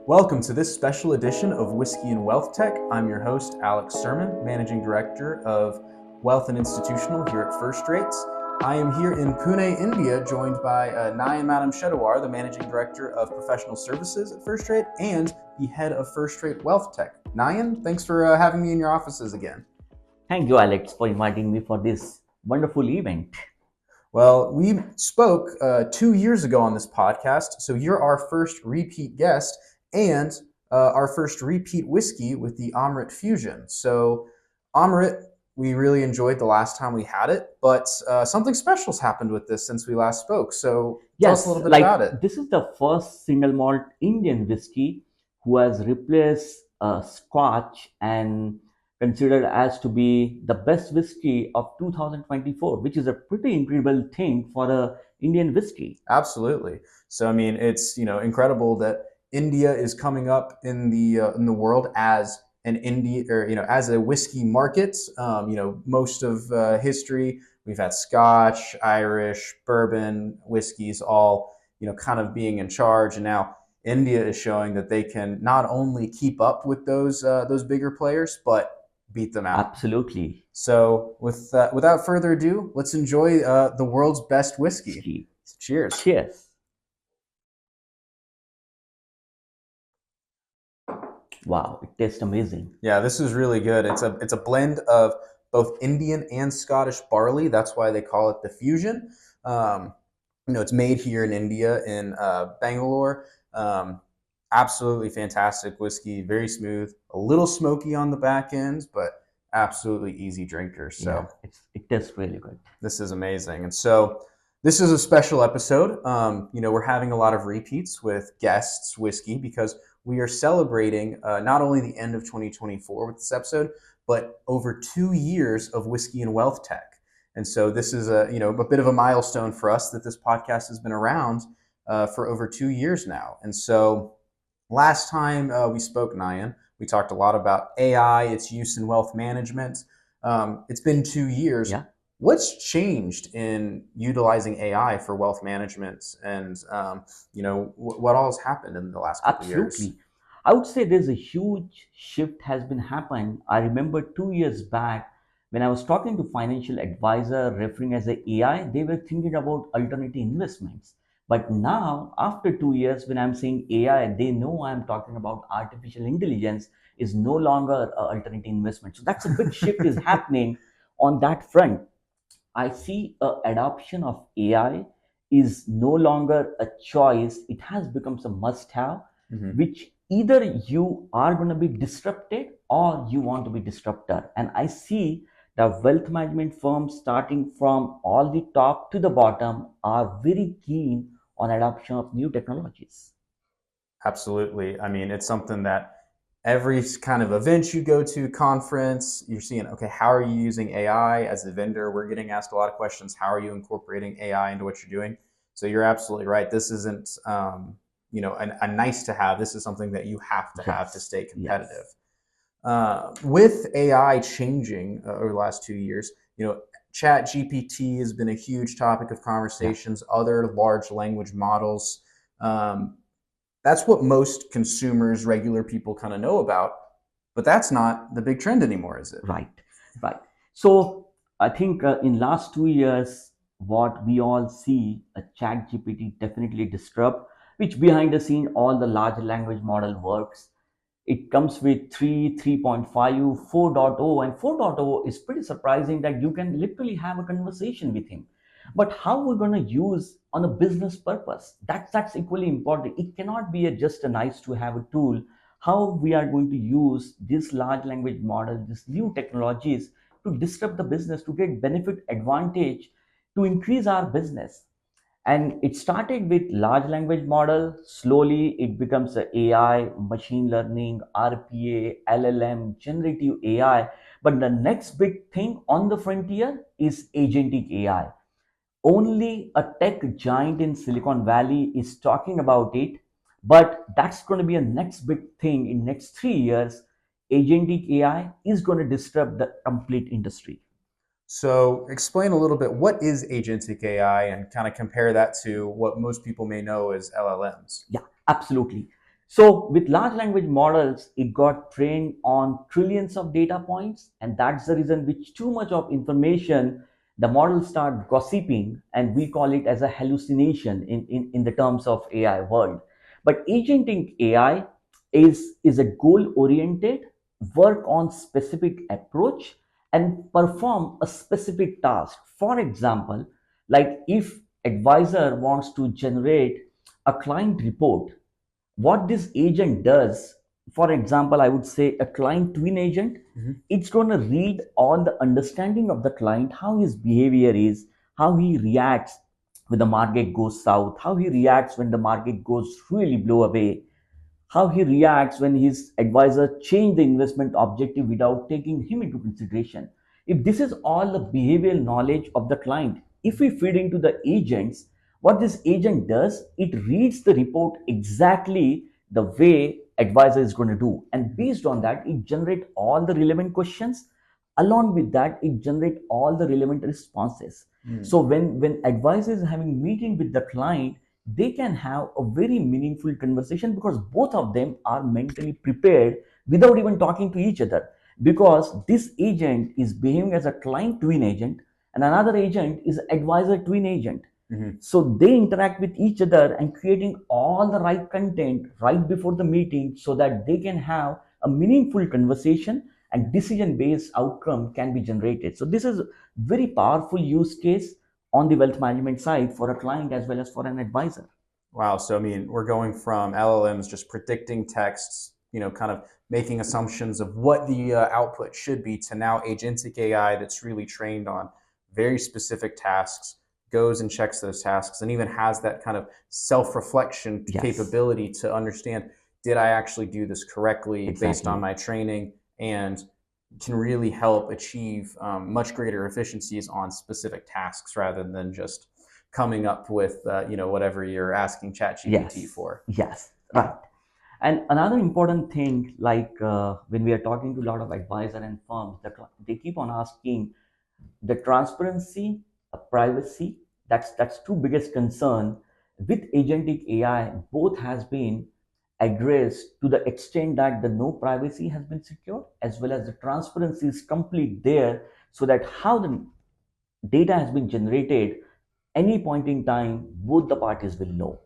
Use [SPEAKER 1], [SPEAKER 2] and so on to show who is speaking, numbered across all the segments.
[SPEAKER 1] Welcome to this special edition of Whiskey and WealthTech. I'm your host, Alex Serman, Managing Director of Wealth and Institutional here at First Rates. I am here in Pune, India, joined by Nayan Madhamshettiwar, the Managing Director of Professional Services at First Rate and the Head of First Rate WealthTech. Nayan, thanks for having me in your offices again.
[SPEAKER 2] Thank you, Alex, for inviting me for this wonderful event.
[SPEAKER 1] Well, we spoke 2 years ago on this podcast, so you're our first repeat guest and our first repeat whiskey with the Amrut Fusion. So Amrut, we really enjoyed the last time we had it, but something special's happened with this since we last spoke. So tell us a little bit about it.
[SPEAKER 2] This is the first single malt Indian whiskey who has replaced Scotch and considered as to be the best whiskey of 2024, which is a pretty incredible thing for a Indian whiskey.
[SPEAKER 1] Absolutely. So I mean, it's incredible that India is coming up in the world as an India, or as a whiskey market. Most of history we've had Scotch, Irish, bourbon, whiskeys, all kind of being in charge, and now India is showing that they can not only keep up with those bigger players, but beat them out.
[SPEAKER 2] Absolutely.
[SPEAKER 1] So without further ado, let's enjoy the world's best whiskey. Cheers.
[SPEAKER 2] Cheers. Wow, it tastes amazing.
[SPEAKER 1] Yeah, this is really good. It's a blend of both Indian and Scottish barley. That's why they call it the fusion. It's made here in India in Bangalore. Absolutely fantastic whiskey, very smooth, a little smoky on the back end, but absolutely easy drinker. So
[SPEAKER 2] yeah, it tastes really good.
[SPEAKER 1] This is amazing. And so this is a special episode. We're having a lot of repeats with guests whiskey because we are celebrating not only the end of 2024 with this episode, but over 2 years of Whiskey and WealthTech. And so this is a bit of a milestone for us that this podcast has been around for over 2 years now. And so last time we spoke, Nayan, we talked a lot about AI, its use in wealth management. It's been 2 years.
[SPEAKER 2] Yeah.
[SPEAKER 1] What's changed in utilizing AI for wealth management, and what all has happened in the last couple of years?
[SPEAKER 2] Absolutely. I would say there's a huge shift has been happening. I remember 2 years back when I was talking to financial advisor referring as a AI, they were thinking about alternative investments. But now, after 2 years, when I'm saying AI, they know I'm talking about artificial intelligence is no longer an alternative investment. So that's a big shift is happening on that front. I see adoption of AI is no longer a choice. It has become a must-have, which either you are going to be disrupted or you want to be disruptor. And I see the wealth management firms starting from all the top to the bottom are very keen on adoption of new technologies.
[SPEAKER 1] Absolutely. I mean, it's something that every kind of event you go to, conference, you're seeing, okay, how are you using AI as a vendor? We're getting asked a lot of questions. How are you incorporating AI into what you're doing? So you're absolutely right. This isn't, a nice to have. This is something that you have to have to stay competitive.
[SPEAKER 2] Yes.
[SPEAKER 1] With AI changing over the last 2 years, Chat GPT has been a huge topic of conversations, other large language models. That's what most consumers, regular people kind of know about, but that's not the big trend anymore, is it?
[SPEAKER 2] Right. So I think in last 2 years, what we all see, a chat GPT definitely disrupt, which behind the scene, all the large language model works. It comes with 3.5, 4.0, and 4.0 is pretty surprising that you can literally have a conversation with him. But how we're going to use on a business purpose, that's equally important. It cannot be just a nice to have a tool. How we are going to use this large language model, these new technologies to disrupt the business, to get benefit advantage, to increase our business. And it started with large language model. Slowly it becomes a AI, machine learning, RPA, LLM, generative AI. But the next big thing on the frontier is agentic AI. Only a tech giant in Silicon Valley is talking about it, but that's going to be a next big thing in next 3 years. Agentic AI is going to disrupt the complete industry.
[SPEAKER 1] So explain a little bit, what is Agentic AI, and kind of compare that to what most people may know as LLMs.
[SPEAKER 2] Yeah, absolutely. So with large language models, it got trained on trillions of data points, and that's the reason which too much of information, the models start gossiping, and we call it as a hallucination in the terms of AI world. But agentic AI is a goal oriented, work on specific approach and perform a specific task. For example, like if advisor wants to generate a client report, what this agent does, for example, I would say a client twin agent, it's going to read all the understanding of the client, how his behavior is, how he reacts when the market goes south, how he reacts when the market goes really blow away, how he reacts when his advisor change the investment objective without taking him into consideration. If this is all the behavioral knowledge of the client, if we feed into the agents, what this agent does, it reads the report exactly the way advisor is going to do, and based on that it generate all the relevant questions. Along with that, it generate all the relevant responses. So when advisor is having meeting with the client, they can have a very meaningful conversation because both of them are mentally prepared without even talking to each other, because this agent is behaving as a client twin agent and another agent is advisor twin agent. So they interact with each other and creating all the right content right before the meeting so that they can have a meaningful conversation and decision based outcome can be generated. So this is very powerful use case on the wealth management side for a client as well as for an advisor.
[SPEAKER 1] Wow. So, I mean, we're going from LLMs just predicting texts, kind of making assumptions of what the output should be, to now agentic AI that's really trained on very specific tasks, goes and checks those tasks, and even has that kind of self-reflection
[SPEAKER 2] Yes,
[SPEAKER 1] capability to understand, did I actually do this correctly based on
[SPEAKER 2] exactly.
[SPEAKER 1] my training, and can really help achieve much greater efficiencies on specific tasks rather than just coming up with whatever you're asking ChatGPT
[SPEAKER 2] Yes,
[SPEAKER 1] for.
[SPEAKER 2] yes, right. And another important thing, like when we are talking to a lot of advisor and firms, they keep on asking the transparency, privacy. That's two biggest concern with agentic AI. Both has been addressed to the extent that the no privacy has been secured as well as the transparency is complete there, so that how the data has been generated, any point in time, both the parties will know.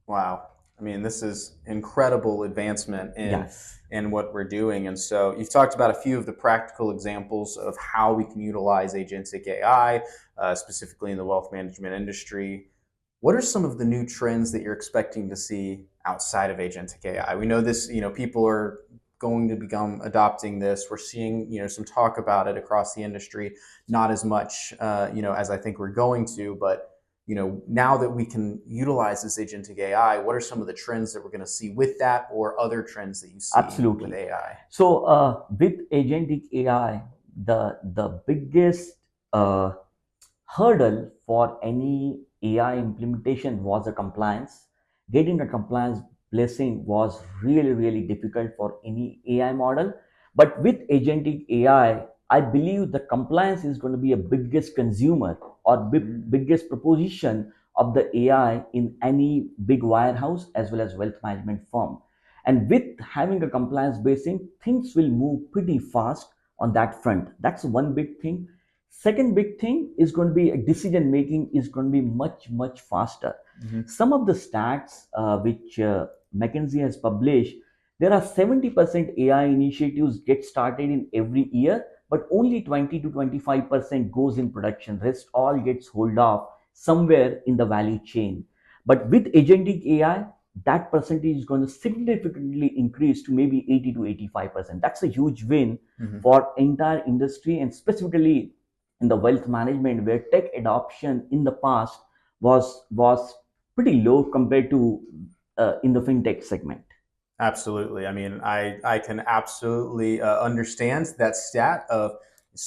[SPEAKER 1] Wow. I mean, this is incredible advancement in
[SPEAKER 2] Yes.
[SPEAKER 1] what we're doing. And so you've talked about a few of the practical examples of how we can utilize agentic AI, specifically in the wealth management industry. What are some of the new trends that you're expecting to see outside of agentic AI? We know this, people are going to become adopting this. We're seeing, some talk about it across the industry, not as much, as I think we're going to, but now that we can utilize this agentic AI, what are some of the trends that we're going to see with that, or other trends that you see with
[SPEAKER 2] Absolutely.
[SPEAKER 1] AI?
[SPEAKER 2] So with agentic AI, the biggest hurdle for any AI implementation was the compliance. Getting a compliance blessing was really, really difficult for any AI model. But with agentic I believe the compliance is going to be a biggest consumer or biggest proposition of the AI in any big wirehouse as well as wealth management firm. And with having a compliance basing, things will move pretty fast on that front. That's one big thing. Second big thing is going to be decision making is going to be much faster. Some of the stats which McKinsey has published, there are 70% AI initiatives get started in every year, but only 20 to 25% goes in production. Rest all gets hold off somewhere in the value chain. But with agentic AI, that percentage is going to significantly increase to maybe 80 to 85%. That's a huge win for entire industry, and specifically in the wealth management where tech adoption in the past was pretty low compared to in the fintech segment.
[SPEAKER 1] Absolutely. I mean, I can absolutely understand that stat of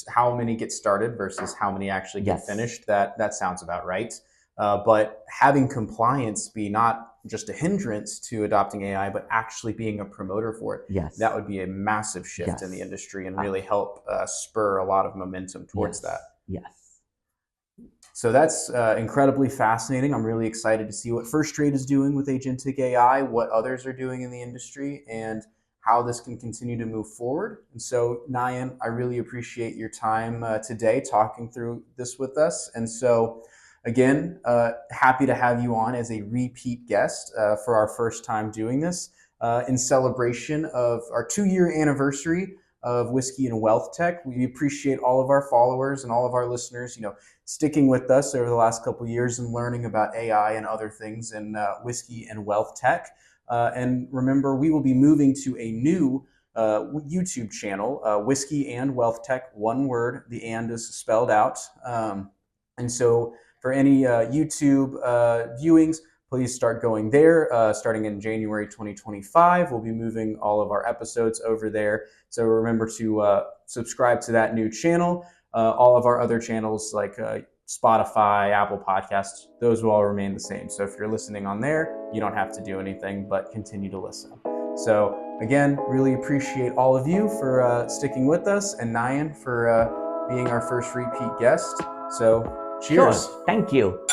[SPEAKER 1] how many get started versus how many actually get
[SPEAKER 2] Yes,
[SPEAKER 1] finished. That sounds about right. But having compliance be not just a hindrance to adopting AI, but actually being a promoter for it, that
[SPEAKER 2] yes,
[SPEAKER 1] would be a massive shift in the
[SPEAKER 2] yes,
[SPEAKER 1] industry and really
[SPEAKER 2] Ab-
[SPEAKER 1] help spur a lot of momentum towards that.
[SPEAKER 2] yes, yes.
[SPEAKER 1] So that's incredibly fascinating. I'm really excited to see what First Trade is doing with Agentic AI, what others are doing in the industry, and how this can continue to move forward. And so, Nayan, I really appreciate your time today talking through this with us. And so, again, happy to have you on as a repeat guest for our first time doing this in celebration of our 2-year anniversary of Whiskey and WealthTech. We appreciate all of our followers and all of our listeners, sticking with us over the last couple of years and learning about AI and other things in Whiskey and WealthTech. And remember, we will be moving to a new YouTube channel, Whiskey and WealthTech, one word. The and is spelled out. And so for any YouTube viewings, please start going there. Starting in January 2025, we'll be moving all of our episodes over there. So remember to subscribe to that new channel. All of our other channels like Spotify, Apple Podcasts, those will all remain the same. So if you're listening on there, you don't have to do anything but continue to listen. So again, really appreciate all of you for sticking with us, and Nayan for being our first repeat guest. So cheers.
[SPEAKER 2] Sure. Thank you.